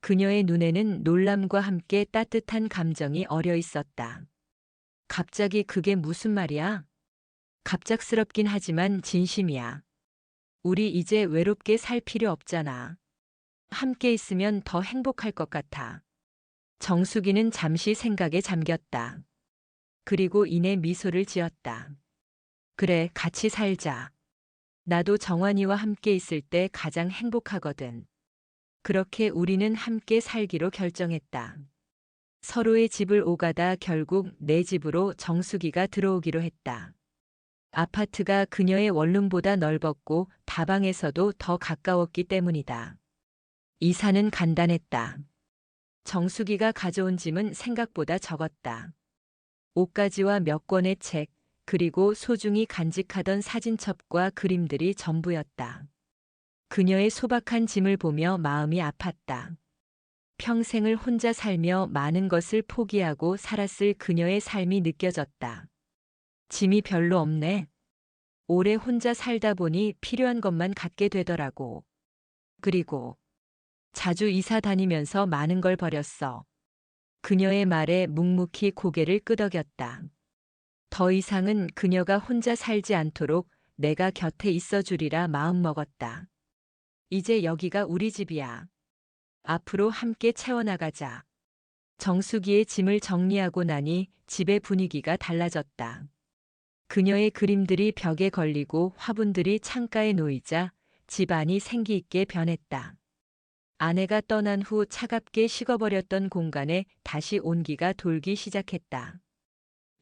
그녀의 눈에는 놀람과 함께 따뜻한 감정이 어려 있었다. 갑자기 그게 무슨 말이야? 갑작스럽긴 하지만 진심이야. 우리 이제 외롭게 살 필요 없잖아. 함께 있으면 더 행복할 것 같아. 정수기는 잠시 생각에 잠겼다. 그리고 이내 미소를 지었다. 그래, 같이 살자. 나도 정환이와 함께 있을 때 가장 행복하거든. 그렇게 우리는 함께 살기로 결정했다. 서로의 집을 오가다 결국 내 집으로 정수기가 들어오기로 했다. 아파트가 그녀의 원룸보다 넓었고 다방에서도 더 가까웠기 때문이다. 이사는 간단했다. 정수기가 가져온 짐은 생각보다 적었다. 옷가지와 몇 권의 책, 그리고 소중히 간직하던 사진첩과 그림들이 전부였다. 그녀의 소박한 짐을 보며 마음이 아팠다. 평생을 혼자 살며 많은 것을 포기하고 살았을 그녀의 삶이 느껴졌다. 짐이 별로 없네. 오래 혼자 살다 보니 필요한 것만 갖게 되더라고. 그리고 자주 이사 다니면서 많은 걸 버렸어. 그녀의 말에 묵묵히 고개를 끄덕였다. 더 이상은 그녀가 혼자 살지 않도록 내가 곁에 있어 주리라 마음먹었다. 이제 여기가 우리 집이야. 앞으로 함께 채워나가자. 정수기의 짐을 정리하고 나니 집의 분위기가 달라졌다. 그녀의 그림들이 벽에 걸리고 화분들이 창가에 놓이자 집안이 생기 있게 변했다. 아내가 떠난 후 차갑게 식어버렸던 공간에 다시 온기가 돌기 시작했다.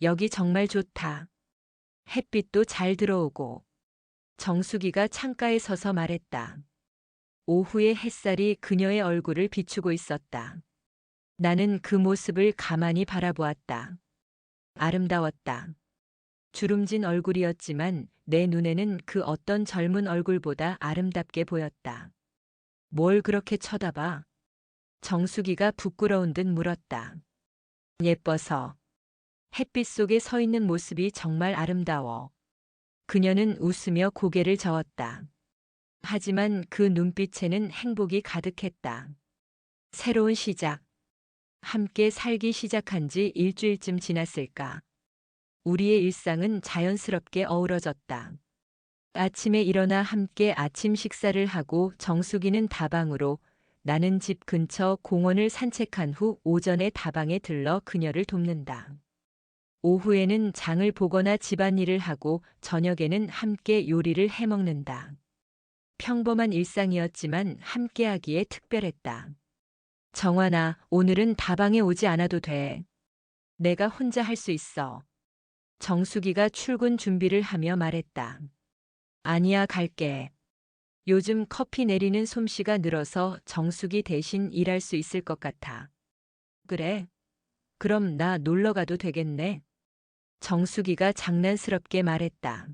여기 정말 좋다. 햇빛도 잘 들어오고. 정수기가 창가에 서서 말했다. 오후의 햇살이 그녀의 얼굴을 비추고 있었다. 나는 그 모습을 가만히 바라보았다. 아름다웠다. 주름진 얼굴이었지만 내 눈에는 그 어떤 젊은 얼굴보다 아름답게 보였다. 뭘 그렇게 쳐다봐? 정수기가 부끄러운 듯 물었다. 예뻐서. 햇빛 속에 서 있는 모습이 정말 아름다워. 그녀는 웃으며 고개를 저었다. 하지만 그 눈빛에는 행복이 가득했다. 새로운 시작. 함께 살기 시작한 지 일주일쯤 지났을까. 우리의 일상은 자연스럽게 어우러졌다. 아침에 일어나 함께 아침 식사를 하고 정수기는 다방으로, 나는 집 근처 공원을 산책한 후 오전에 다방에 들러 그녀를 돕는다. 오후에는 장을 보거나 집안일을 하고 저녁에는 함께 요리를 해먹는다. 평범한 일상이었지만 함께하기에 특별했다. 정환아, 오늘은 다방에 오지 않아도 돼. 내가 혼자 할 수 있어. 정수기가 출근 준비를 하며 말했다. 아니야, 갈게. 요즘 커피 내리는 솜씨가 늘어서 정수기 대신 일할 수 있을 것 같아. 그래? 그럼 나 놀러 가도 되겠네? 정수기가 장난스럽게 말했다.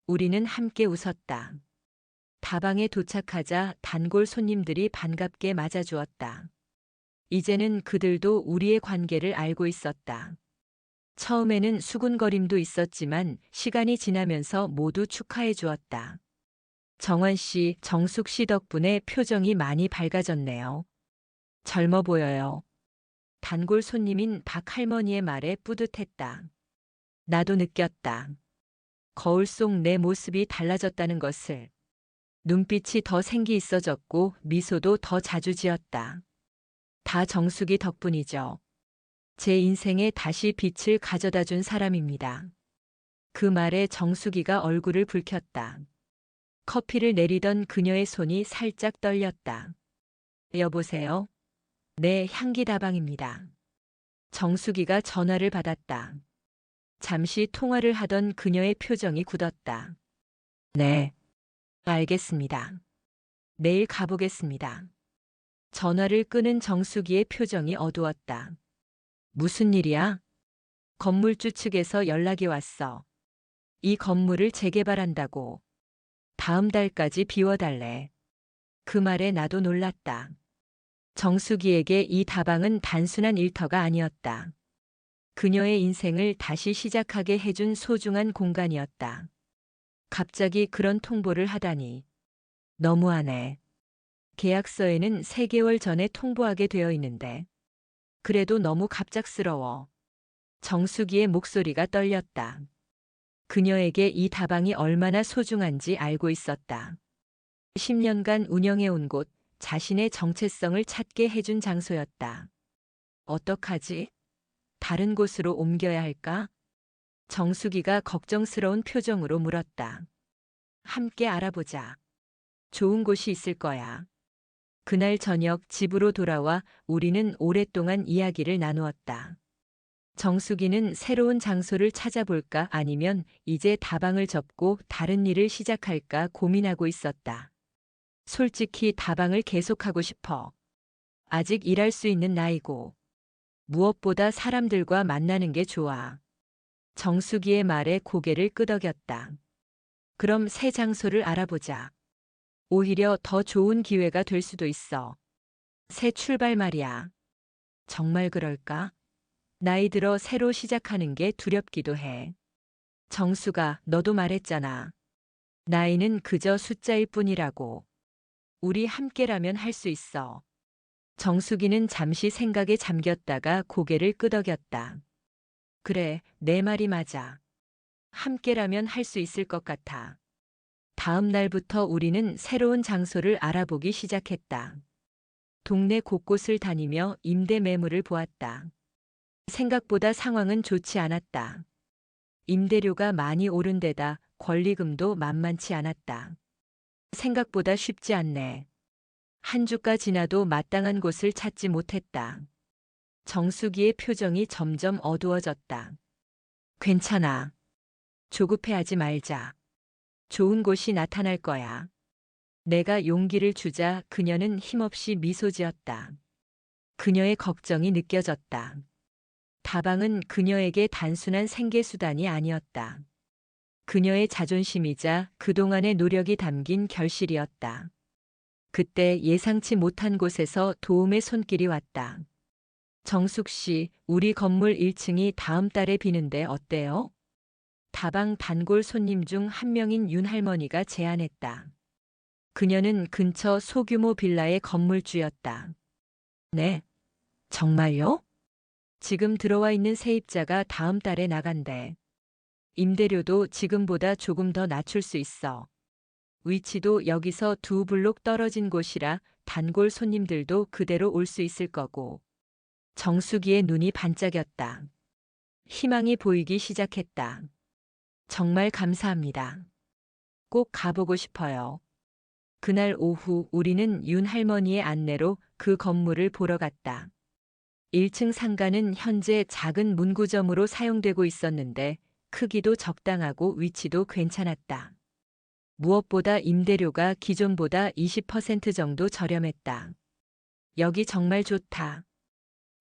우리는 함께 웃었다. 다방에 도착하자 단골 손님들이 반갑게 맞아주었다. 이제는 그들도 우리의 관계를 알고 있었다. 처음에는 수군거림도 있었지만 시간이 지나면서 모두 축하해 주었다. 정환 씨, 정숙 씨 덕분에 표정이 많이 밝아졌네요. 젊어 보여요. 단골 손님인 박 할머니의 말에 뿌듯했다. 나도 느꼈다. 거울 속 내 모습이 달라졌다는 것을. 눈빛이 더 생기 있어졌고 미소도 더 자주 지었다. 다 정숙이 덕분이죠. 제 인생에 다시 빛을 가져다 준 사람입니다. 그 말에 정숙이가 얼굴을 붉혔다. 커피를 내리던 그녀의 손이 살짝 떨렸다. 여보세요? 네, 향기 다방입니다. 정숙이가 전화를 받았다. 잠시 통화를 하던 그녀의 표정이 굳었다. 네, 알겠습니다. 내일 가보겠습니다. 전화를 끊은 정숙이의 표정이 어두웠다. 무슨 일이야? 건물주 측에서 연락이 왔어. 이 건물을 재개발한다고. 다음 달까지 비워달래. 그 말에 나도 놀랐다. 정숙이에게 이 다방은 단순한 일터가 아니었다. 그녀의 인생을 다시 시작하게 해준 소중한 공간이었다. 갑자기 그런 통보를 하다니. 너무하네. 계약서에는 3개월 전에 통보하게 되어 있는데. 그래도 너무 갑작스러워. 정숙이의 목소리가 떨렸다. 그녀에게 이 다방이 얼마나 소중한지 알고 있었다. 10년간 운영해온 곳, 자신의 정체성을 찾게 해준 장소였다. 어떡하지? 다른 곳으로 옮겨야 할까? 정숙이가 걱정스러운 표정으로 물었다. 함께 알아보자. 좋은 곳이 있을 거야. 그날 저녁 집으로 돌아와 우리는 오랫동안 이야기를 나누었다. 정숙이는 새로운 장소를 찾아볼까 아니면 이제 다방을 접고 다른 일을 시작할까 고민하고 있었다. 솔직히 다방을 계속하고 싶어. 아직 일할 수 있는 나이고. 무엇보다 사람들과 만나는 게 좋아. 정숙이의 말에 고개를 끄덕였다. 그럼 새 장소를 알아보자. 오히려 더 좋은 기회가 될 수도 있어. 새 출발 말이야. 정말 그럴까? 나이 들어 새로 시작하는 게 두렵기도 해. 정수가, 너도 말했잖아. 나이는 그저 숫자일 뿐이라고. 우리 함께라면 할 수 있어. 정숙이는 잠시 생각에 잠겼다가 고개를 끄덕였다. 그래, 내 말이 맞아. 함께라면 할 수 있을 것 같아. 다음 날부터 우리는 새로운 장소를 알아보기 시작했다. 동네 곳곳을 다니며 임대 매물을 보았다. 생각보다 상황은 좋지 않았다. 임대료가 많이 오른 데다 권리금도 만만치 않았다. 생각보다 쉽지 않네. 한 주가 지나도 마땅한 곳을 찾지 못했다. 정숙이의 표정이 점점 어두워졌다. 괜찮아. 조급해하지 말자. 좋은 곳이 나타날 거야. 내가 용기를 주자 그녀는 힘없이 미소 지었다. 그녀의 걱정이 느껴졌다. 다방은 그녀에게 단순한 생계수단이 아니었다. 그녀의 자존심이자 그동안의 노력이 담긴 결실이었다. 그때 예상치 못한 곳에서 도움의 손길이 왔다. 정숙 씨, 우리 건물 1층이 다음 달에 비는데 어때요? 다방 단골 손님 중 한 명인 윤 할머니가 제안했다. 그녀는 근처 소규모 빌라의 건물주였다. 네, 정말요? 지금 들어와 있는 세입자가 다음 달에 나간대. 임대료도 지금보다 조금 더 낮출 수 있어. 위치도 여기서 2블록 떨어진 곳이라 단골 손님들도 그대로 올 수 있을 거고. 정수기의 눈이 반짝였다. 희망이 보이기 시작했다. 정말 감사합니다. 꼭 가보고 싶어요. 그날 오후 우리는 윤 할머니의 안내로 그 건물을 보러 갔다. 1층 상가는 현재 작은 문구점으로 사용되고 있었는데 크기도 적당하고 위치도 괜찮았다. 무엇보다 임대료가 기존보다 20% 정도 저렴했다. 여기 정말 좋다.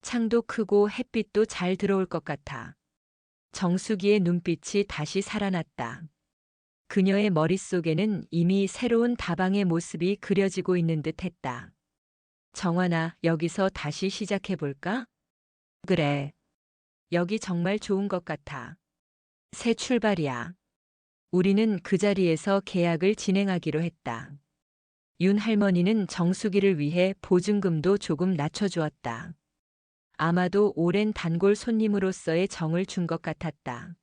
창도 크고 햇빛도 잘 들어올 것 같아. 정수기의 눈빛이 다시 살아났다. 그녀의 머릿속에는 이미 새로운 다방의 모습이 그려지고 있는 듯 했다. 정환아, 여기서 다시 시작해볼까? 그래. 여기 정말 좋은 것 같아. 새 출발이야. 우리는 그 자리에서 계약을 진행하기로 했다. 윤 할머니는 정수기를 위해 보증금도 조금 낮춰주었다. 아마도 오랜 단골 손님으로서의 정을 준 것 같았다.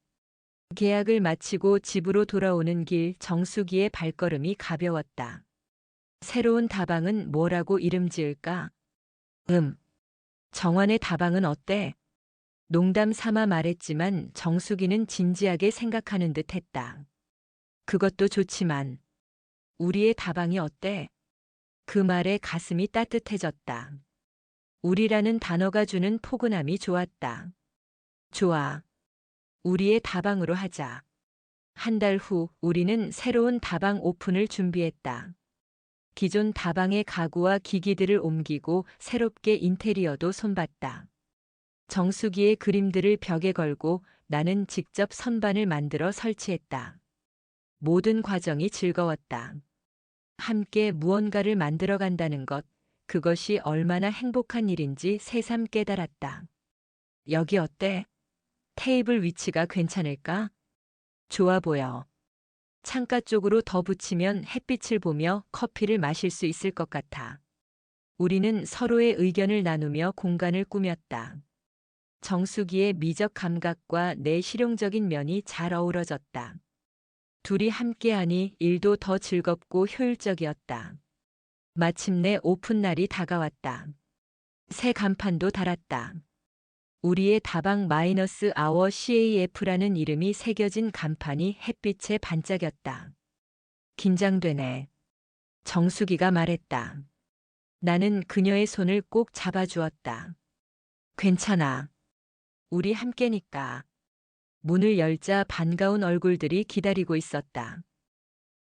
계약을 마치고 집으로 돌아오는 길 정수기의 발걸음이 가벼웠다. 새로운 다방은 뭐라고 이름 지을까? 정환의 다방은 어때? 농담 삼아 말했지만 정수기는 진지하게 생각하는 듯 했다. 그것도 좋지만 우리의 다방이 어때? 그 말에 가슴이 따뜻해졌다. 우리라는 단어가 주는 포근함이 좋았다. 좋아. 우리의 다방으로 하자. 한 달 후 우리는 새로운 다방 오픈을 준비했다. 기존 다방의 가구와 기기들을 옮기고 새롭게 인테리어도 손봤다. 정수기의 그림들을 벽에 걸고 나는 직접 선반을 만들어 설치했다. 모든 과정이 즐거웠다. 함께 무언가를 만들어 간다는 것, 그것이 얼마나 행복한 일인지 새삼 깨달았다. 여기 어때? 테이블 위치가 괜찮을까? 좋아 보여. 창가 쪽으로 더 붙이면 햇빛을 보며 커피를 마실 수 있을 것 같아. 우리는 서로의 의견을 나누며 공간을 꾸몄다. 정수기의 미적 감각과 내 실용적인 면이 잘 어우러졌다. 둘이 함께하니 일도 더 즐겁고 효율적이었다. 마침내 오픈 날이 다가왔다. 새 간판도 달았다. 우리의 다방 마이너스 아워 CAF라는 이름이 새겨진 간판이 햇빛에 반짝였다. 긴장되네. 정수기가 말했다. 나는 그녀의 손을 꼭 잡아주었다. 괜찮아. 우리 함께니까. 문을 열자 반가운 얼굴들이 기다리고 있었다.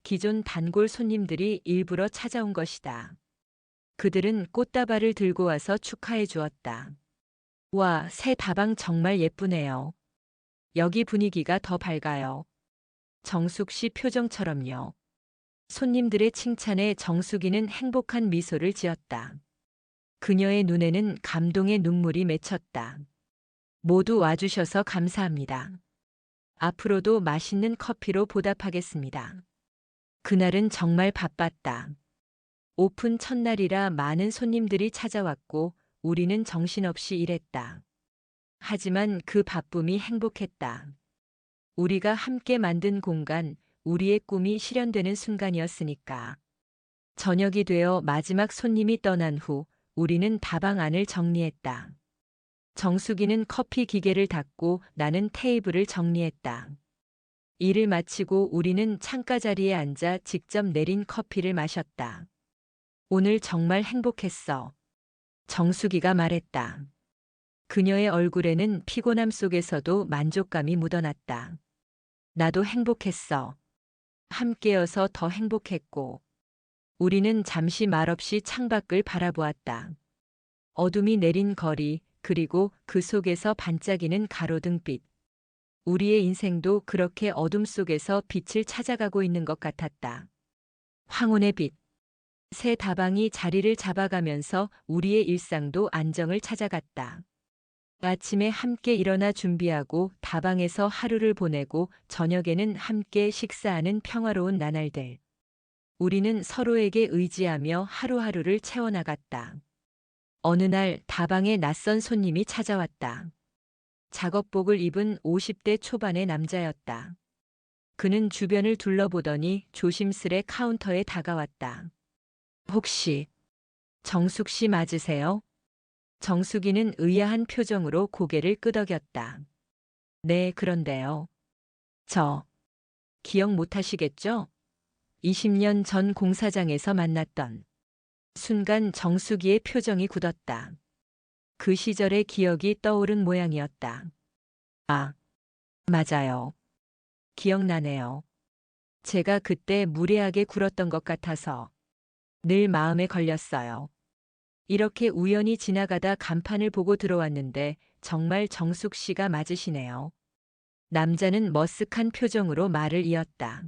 기존 단골 손님들이 일부러 찾아온 것이다. 그들은 꽃다발을 들고 와서 축하해 주었다. 와, 새 다방 정말 예쁘네요. 여기 분위기가 더 밝아요. 정숙 씨 표정처럼요. 손님들의 칭찬에 정숙이는 행복한 미소를 지었다. 그녀의 눈에는 감동의 눈물이 맺혔다. 모두 와주셔서 감사합니다. 앞으로도 맛있는 커피로 보답하겠습니다. 그날은 정말 바빴다. 오픈 첫날이라 많은 손님들이 찾아왔고 우리는 정신없이 일했다. 하지만 그 바쁨이 행복했다. 우리가 함께 만든 공간, 우리의 꿈이 실현되는 순간이었으니까. 저녁이 되어 마지막 손님이 떠난 후 우리는 다방 안을 정리했다. 정수기는 커피 기계를 닫고 나는 테이블을 정리했다. 일을 마치고 우리는 창가 자리에 앉아 직접 내린 커피를 마셨다. 오늘 정말 행복했어. 정수기가 말했다. 그녀의 얼굴에는 피곤함 속에서도 만족감이 묻어났다. 나도 행복했어. 함께여서 더 행복했고. 우리는 잠시 말없이 창밖을 바라보았다. 어둠이 내린 거리, 그리고 그 속에서 반짝이는 가로등빛. 우리의 인생도 그렇게 어둠 속에서 빛을 찾아가고 있는 것 같았다. 황혼의 빛. 새 다방이 자리를 잡아가면서 우리의 일상도 안정을 찾아갔다. 아침에 함께 일어나 준비하고 다방에서 하루를 보내고 저녁에는 함께 식사하는 평화로운 나날들. 우리는 서로에게 의지하며 하루하루를 채워나갔다. 어느 날 다방에 낯선 손님이 찾아왔다. 작업복을 입은 50대 초반의 남자였다. 그는 주변을 둘러보더니 조심스레 카운터에 다가왔다. 혹시 정숙 씨 맞으세요? 정숙이는 의아한 표정으로 고개를 끄덕였다. 네, 그런데요. 저 기억 못 하시겠죠? 20년 전 공사장에서 만났던 순간 정숙이의 표정이 굳었다. 그 시절의 기억이 떠오른 모양이었다. 아, 맞아요. 기억나네요. 제가 그때 무례하게 굴었던 것 같아서 늘 마음에 걸렸어요. 이렇게 우연히 지나가다 간판을 보고 들어왔는데 정말 정숙 씨가 맞으시네요. 남자는 머쓱한 표정으로 말을 이었다.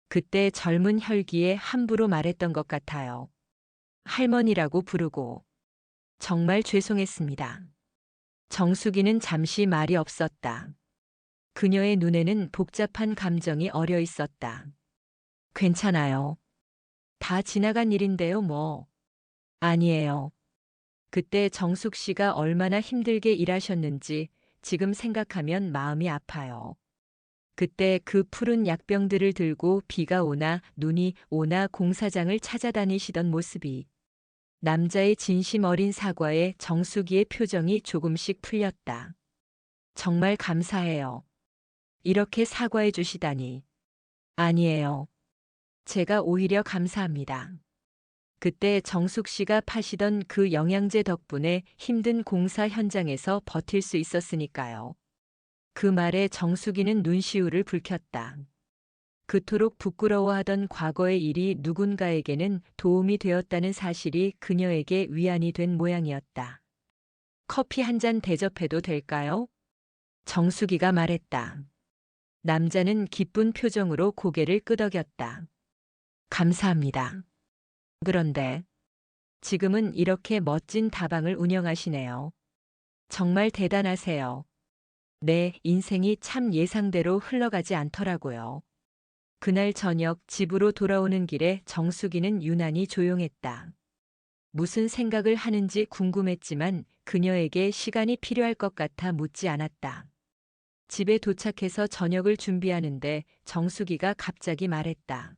그때 젊은 혈기에 함부로 말했던 것 같아요. 할머니라고 부르고 정말 죄송했습니다. 정숙이는 잠시 말이 없었다. 그녀의 눈에는 복잡한 감정이 어려 있었다. 괜찮아요. 다 지나간 일인데요, 뭐. 아니에요. 그때 정숙 씨가 얼마나 힘들게 일하셨는지 지금 생각하면 마음이 아파요. 그때 그 푸른 약병들을 들고 비가 오나 눈이 오나 공사장을 찾아다니시던 모습이 남자의 진심 어린 사과에 정숙이의 표정이 조금씩 풀렸다. 정말 감사해요. 이렇게 사과해 주시다니. 아니에요. 제가 오히려 감사합니다. 그때 정숙 씨가 파시던 그 영양제 덕분에 힘든 공사 현장에서 버틸 수 있었으니까요. 그 말에 정숙이는 눈시울을 붉혔다. 그토록 부끄러워하던 과거의 일이 누군가에게는 도움이 되었다는 사실이 그녀에게 위안이 된 모양이었다. 커피 한 잔 대접해도 될까요? 정숙이가 말했다. 남자는 기쁜 표정으로 고개를 끄덕였다. 감사합니다. 그런데 지금은 이렇게 멋진 다방을 운영하시네요. 정말 대단하세요. 내 인생이 참 예상대로 흘러가지 않더라고요. 그날 저녁 집으로 돌아오는 길에 정숙이는 유난히 조용했다. 무슨 생각을 하는지 궁금했지만 그녀에게 시간이 필요할 것 같아 묻지 않았다. 집에 도착해서 저녁을 준비하는데 정숙이가 갑자기 말했다.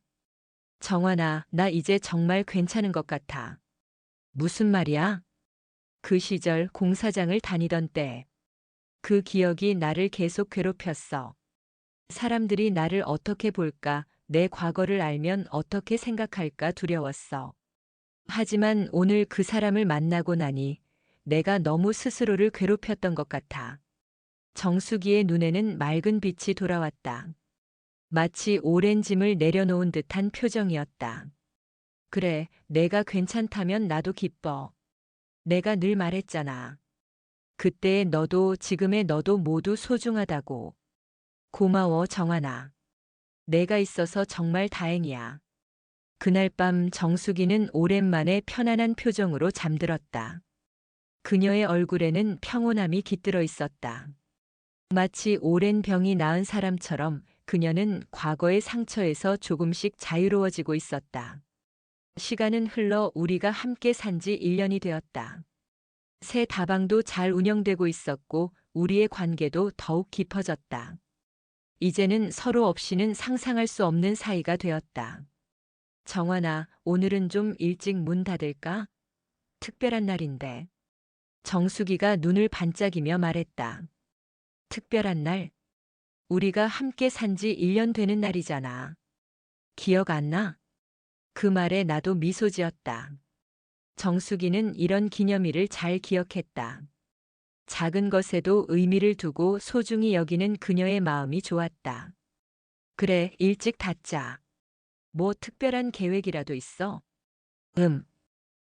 정환아, 나 이제 정말 괜찮은 것 같아. 무슨 말이야? 그 시절 공사장을 다니던 때 그 기억이 나를 계속 괴롭혔어. 사람들이 나를 어떻게 볼까, 내 과거를 알면 어떻게 생각할까 두려웠어. 하지만 오늘 그 사람을 만나고 나니 내가 너무 스스로를 괴롭혔던 것 같아. 정숙이의 눈에는 맑은 빛이 돌아왔다. 마치 오랜 짐을 내려놓은 듯한 표정이었다. 그래, 내가 괜찮다면 나도 기뻐. 내가 늘 말했잖아. 그때의 너도 지금의 너도 모두 소중하다고. 고마워, 정환아. 내가 있어서 정말 다행이야. 그날 밤 정숙이는 오랜만에 편안한 표정으로 잠들었다. 그녀의 얼굴에는 평온함이 깃들어 있었다. 마치 오랜 병이 나은 사람처럼 그녀는 과거의 상처에서 조금씩 자유로워지고 있었다. 시간은 흘러 우리가 함께 산 지 1년이 되었다. 새 다방도 잘 운영되고 있었고 우리의 관계도 더욱 깊어졌다. 이제는 서로 없이는 상상할 수 없는 사이가 되었다. 정환아, 오늘은 좀 일찍 문 닫을까? 특별한 날인데. 정숙이가 눈을 반짝이며 말했다. 특별한 날? 우리가 함께 산지 1년 되는 날이잖아. 기억 안 나? 그 말에 나도 미소 지었다. 정숙이는 이런 기념일을 잘 기억했다. 작은 것에도 의미를 두고 소중히 여기는 그녀의 마음이 좋았다. 그래, 일찍 닫자. 뭐 특별한 계획이라도 있어?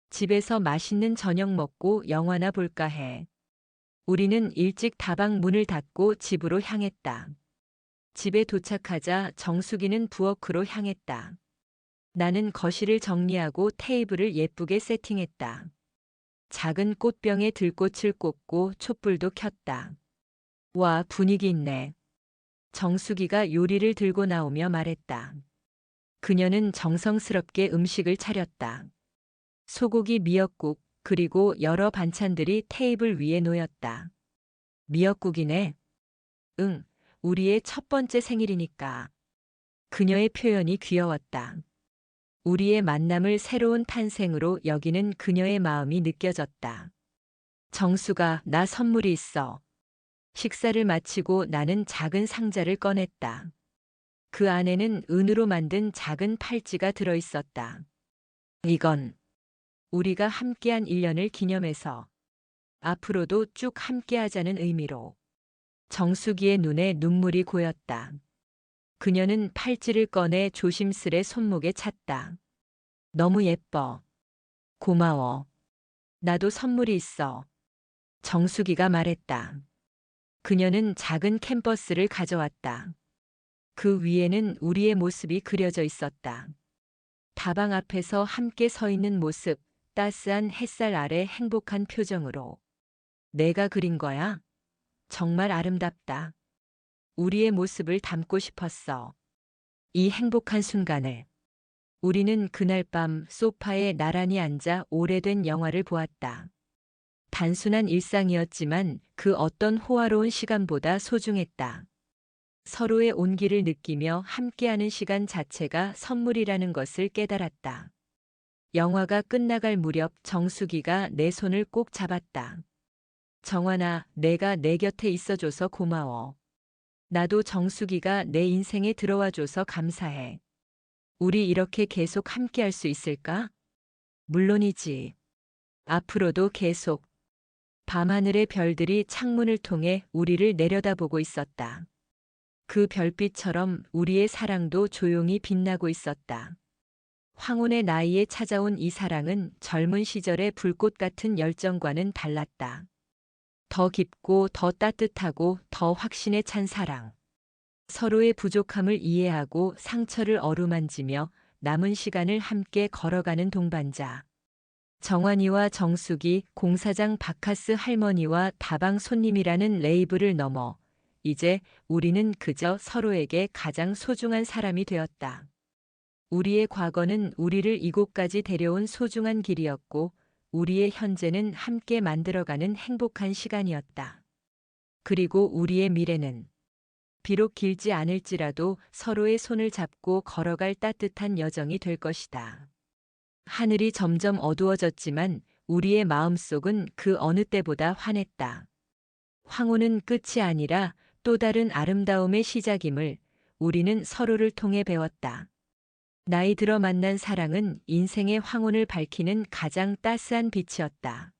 집에서 맛있는 저녁 먹고 영화나 볼까 해. 우리는 일찍 다방 문을 닫고 집으로 향했다. 집에 도착하자 정숙이는 부엌으로 향했다. 나는 거실을 정리하고 테이블을 예쁘게 세팅했다. 작은 꽃병에 들꽃을 꽂고 촛불도 켰다. 와, 분위기 있네. 정수기가 요리를 들고 나오며 말했다. 그녀는 정성스럽게 음식을 차렸다. 소고기 미역국, 그리고 여러 반찬들이 테이블 위에 놓였다. 미역국이네. 응, 우리의 첫 번째 생일이니까. 그녀의 표현이 귀여웠다. 우리의 만남을 새로운 탄생으로 여기는 그녀의 마음이 느껴졌다. 정수가, 나 선물이 있어. 식사를 마치고 나는 작은 상자를 꺼냈다. 그 안에는 은으로 만든 작은 팔찌가 들어 있었다. 이건 우리가 함께한 1년을 기념해서 앞으로도 쭉 함께하자는 의미로. 정수기의 눈에 눈물이 고였다. 그녀는 팔찌를 꺼내 조심스레 손목에 찼다. 너무 예뻐. 고마워. 나도 선물이 있어. 정수기가 말했다. 그녀는 작은 캔버스를 가져왔다. 그 위에는 우리의 모습이 그려져 있었다. 다방 앞에서 함께 서 있는 모습, 따스한 햇살 아래 행복한 표정으로. 내가 그린 거야? 정말 아름답다. 우리의 모습을 담고 싶었어. 이 행복한 순간을. 우리는 그날 밤 소파에 나란히 앉아 오래된 영화를 보았다. 단순한 일상이었지만 그 어떤 호화로운 시간보다 소중했다. 서로의 온기를 느끼며 함께하는 시간 자체가 선물이라는 것을 깨달았다. 영화가 끝나갈 무렵 정수기가 내 손을 꼭 잡았다. 정환아, 내가 내 곁에 있어줘서 고마워. 나도 정수기가 내 인생에 들어와줘서 감사해. 우리 이렇게 계속 함께할 수 있을까? 물론이지. 앞으로도 계속. 밤하늘의 별들이 창문을 통해 우리를 내려다보고 있었다. 그 별빛처럼 우리의 사랑도 조용히 빛나고 있었다. 황혼의 나이에 찾아온 이 사랑은 젊은 시절의 불꽃 같은 열정과는 달랐다. 더 깊고 더 따뜻하고 더 확신에 찬 사랑. 서로의 부족함을 이해하고 상처를 어루만지며 남은 시간을 함께 걸어가는 동반자. 정환이와 정숙이 공사장 바카스 할머니와 다방 손님이라는 레이블을 넘어 이제 우리는 그저 서로에게 가장 소중한 사람이 되었다. 우리의 과거는 우리를 이곳까지 데려온 소중한 길이었고 우리의 현재는 함께 만들어가는 행복한 시간이었다. 그리고 우리의 미래는 비록 길지 않을지라도 서로의 손을 잡고 걸어갈 따뜻한 여정이 될 것이다. 하늘이 점점 어두워졌지만 우리의 마음속은 그 어느 때보다 환했다. 황혼은 끝이 아니라 또 다른 아름다움의 시작임을 우리는 서로를 통해 배웠다. 나이 들어 만난 사랑은 인생의 황혼을 밝히는 가장 따스한 빛이었다.